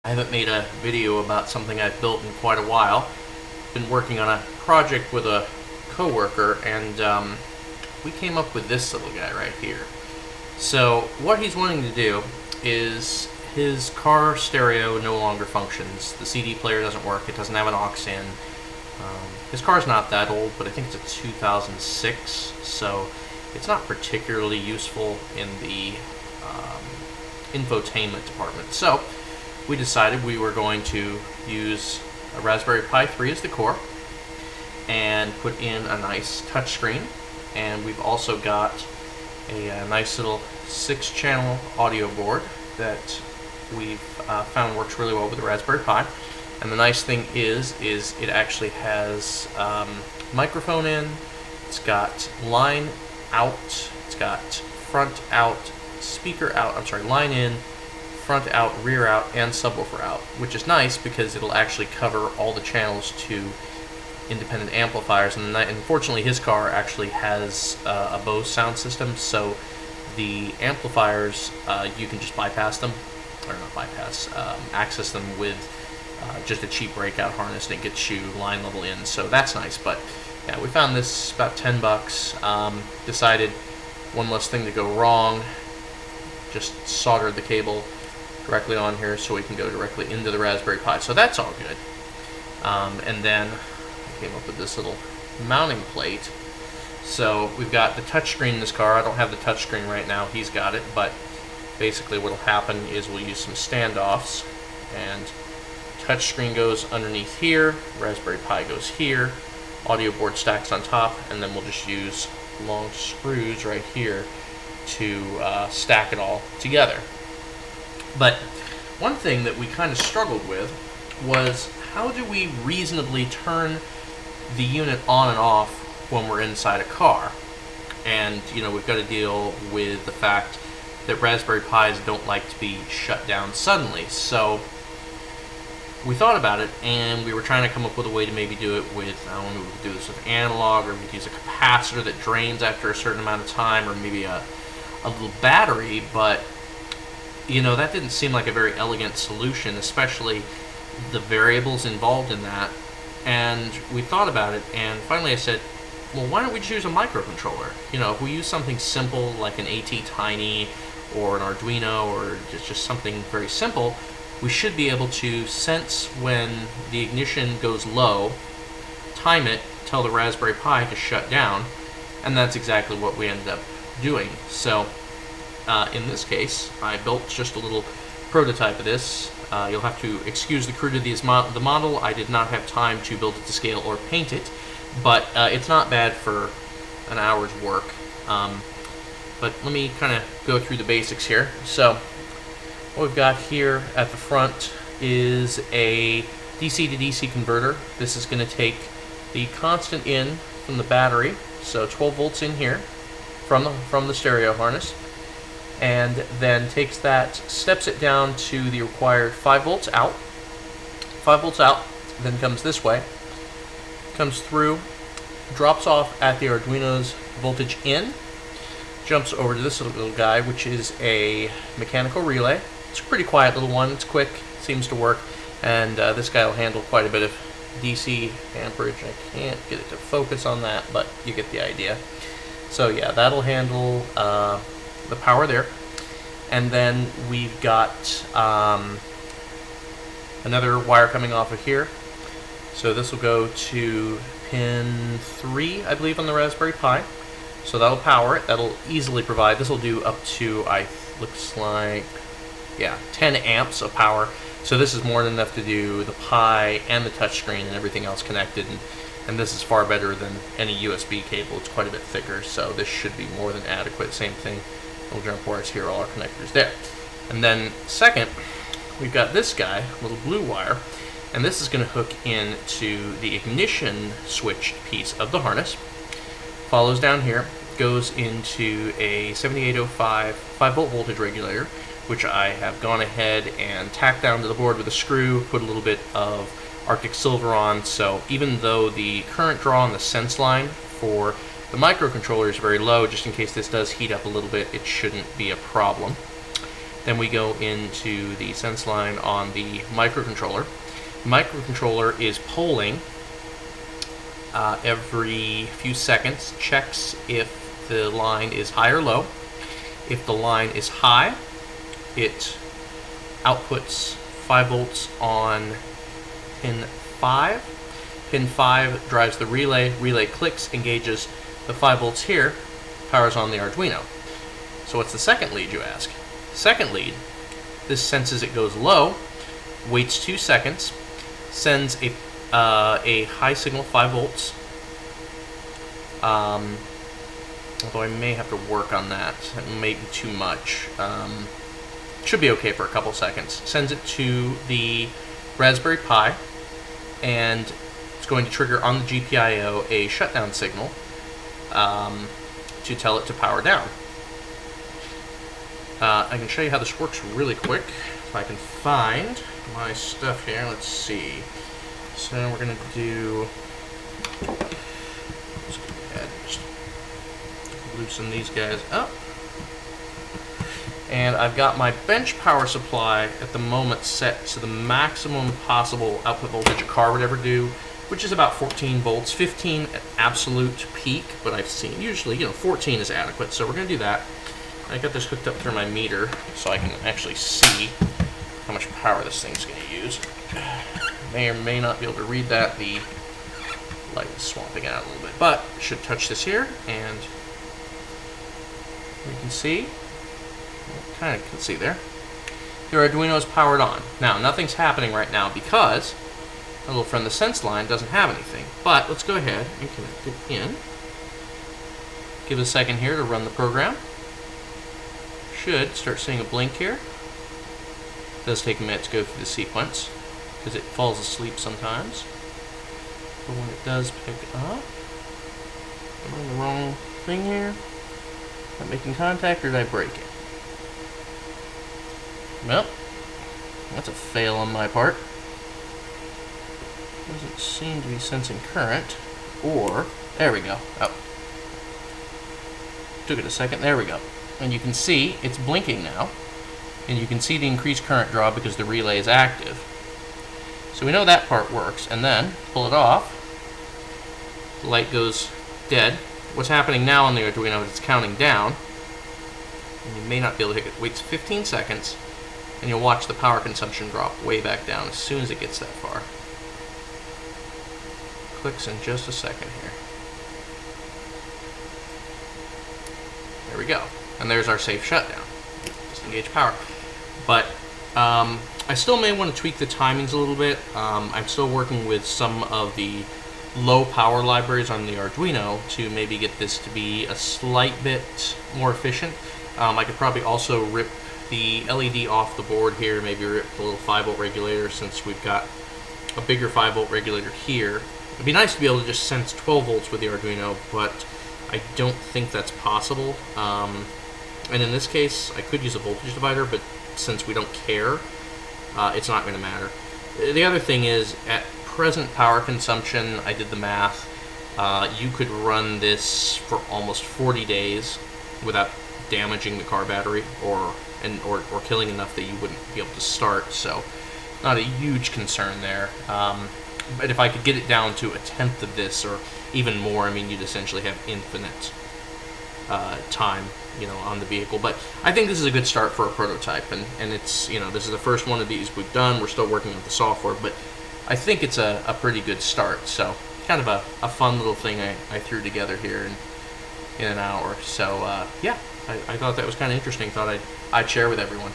I haven't made a video about something I've built in quite a while. Been working on a project with a coworker, and we came up with this little guy right here. So what he's wanting to do is his car stereo no longer functions. The CD player doesn't work. It doesn't have an aux in. His car's not that old, but I think it's a 2006, so it's not particularly useful in the infotainment department. So we decided we were going to use a Raspberry Pi 3 as the core and put in a nice touchscreen. And we've also got a nice little 6-channel audio board that we've found works really well with the Raspberry Pi. And the nice thing is it actually has microphone in, it's got line out, it's got front out, speaker out, line in, front out, rear out, and subwoofer out, which is nice because it'll actually cover all the channels to independent amplifiers. And unfortunately his car actually has a Bose sound system, so the amplifiers, you can just bypass them, or not bypass, access them with just a cheap breakout harness, and it gets you line level in, so that's nice. But yeah, we found this about 10 bucks. Decided one less thing to go wrong, just soldered the cable directly on here so we can go directly into the Raspberry Pi, so that's all good. And then I came up with this little mounting plate. So we've got the touchscreen in this car. I don't have the touchscreen right now, he's got it, but basically what will happen is we'll use some standoffs, and touchscreen goes underneath here, Raspberry Pi goes here, audio board stacks on top, and then we'll just use long screws right here to stack it all together. But one thing that we kind of struggled with was, how do we reasonably turn the unit on and off when we're inside a car? And we've got to deal with the fact that Raspberry Pis don't like to be shut down suddenly. So we thought about it, and we were trying to come up with a way to maybe do it with, I don't know, we could do this with analog, or we could use a capacitor that drains after a certain amount of time, or maybe a little battery, but that didn't seem like a very elegant solution, especially the variables involved in that. And we thought about it, and finally I said, well, why don't we choose a microcontroller? If we use something simple like an ATtiny or an Arduino, or just something very simple, we should be able to sense when the ignition goes low, time it, tell the Raspberry Pi to shut down, and that's exactly what we ended up doing. So in this case, I built just a little prototype of this. You'll have to excuse the crudity of the model. I did not have time to build it to scale or paint it, but it's not bad for an hour's work. But let me kind of go through the basics here. So what we've got here at the front is a DC to DC converter. This is going to take the constant in from the battery, so 12 volts in here from the stereo harness, and then takes that, steps it down to the required 5 volts out. 5 volts out, then comes this way, comes through, drops off at the Arduino's voltage in, jumps over to this little guy, which is a mechanical relay. It's a pretty quiet little one, it's quick, seems to work, and this guy will handle quite a bit of DC amperage. I can't get it to focus on that, but you get the idea. So yeah, that'll handle the power there. And then we've got another wire coming off of here. So this will go to pin 3, I believe, on the Raspberry Pi. So that'll power it. That'll easily provide, this will do up to, looks like, yeah, 10 amps of power. So this is more than enough to do the Pi and the touchscreen and everything else connected. And this is far better than any USB cable. It's quite a bit thicker, so this should be more than adequate. Same thing, little jump wires here, all our connectors there. And then second, we've got this guy, little blue wire, and this is going to hook into the ignition switch piece of the harness. Follows down here, goes into a 7805 5-volt voltage regulator, which I have gone ahead and tacked down to the board with a screw, put a little bit of Arctic Silver on, so even though the current draw on the sense line for the microcontroller is very low, just in case this does heat up a little bit, it shouldn't be a problem. Then we go into the sense line on the microcontroller. The microcontroller is polling every few seconds, checks if the line is high or low. If the line is high, it outputs 5 volts on pin 5. Pin 5 drives the relay. Relay clicks, engages the 5 volts here, powers on the Arduino. So what's the second lead, you ask? Second lead, this senses it goes low, waits 2 seconds, sends a high signal, 5 volts. Although I may have to work on that. That may be too much. Should be okay for a couple seconds. Sends it to the Raspberry Pi, and it's going to trigger on the GPIO a shutdown signal to tell it to power down. I can show you how this works really quick. If I can find my stuff here, let's see. So we're going to do... Let's go ahead and just loosen these guys up. And I've got my bench power supply at the moment set to the maximum possible output voltage a car would ever do, which is about 14 volts, 15 at absolute peak, but I've seen usually, 14 is adequate, so we're going to do that. I got this hooked up through my meter so I can actually see how much power this thing's going to use. May or may not be able to read that. The light is swamping out a little bit, but I should touch this here, and you can see, kind of can see there, the Arduino is powered on. Now, nothing's happening right now because my little friend, the sense line, doesn't have anything. But let's go ahead and connect it in. Give it a second here to run the program. Should start seeing a blink here. It does take a minute to go through the sequence because it falls asleep sometimes. But when it does pick up, am I on the wrong thing here? Am I making contact, or did I break it? Well, that's a fail on my part. Doesn't seem to be sensing current, or, there we go. Oh. Took it a second, there we go. And you can see it's blinking now, and you can see the increased current draw because the relay is active. So we know that part works, and then pull it off, the light goes dead. What's happening now on the Arduino is it's counting down, and you may not be able to hit it. It waits 15 seconds, and you'll watch the power consumption drop way back down as soon as it gets that far. Clicks in just a second here. There we go. And there's our safe shutdown. Disengage power. But I still may want to tweak the timings a little bit. I'm still working with some of the low power libraries on the Arduino to maybe get this to be a slight bit more efficient. I could probably also rip the LED off the board here, maybe rip the little 5-volt regulator since we've got a bigger 5-volt regulator here. It'd be nice to be able to just sense 12 volts with the Arduino, but I don't think that's possible. And in this case, I could use a voltage divider, but since we don't care, it's not going to matter. The other thing is, at present power consumption, I did the math, you could run this for almost 40 days without damaging the car battery or killing enough that you wouldn't be able to start, so not a huge concern there. But if I could get it down to a tenth of this or even more, I mean, you'd essentially have infinite time, on the vehicle. But I think this is a good start for a prototype, and it's, this is the first one of these we've done. We're still working on the software, but I think it's a pretty good start. So kind of a fun little thing I threw together here in an hour. So yeah, I thought that was kind of interesting. Thought I'd share with everyone.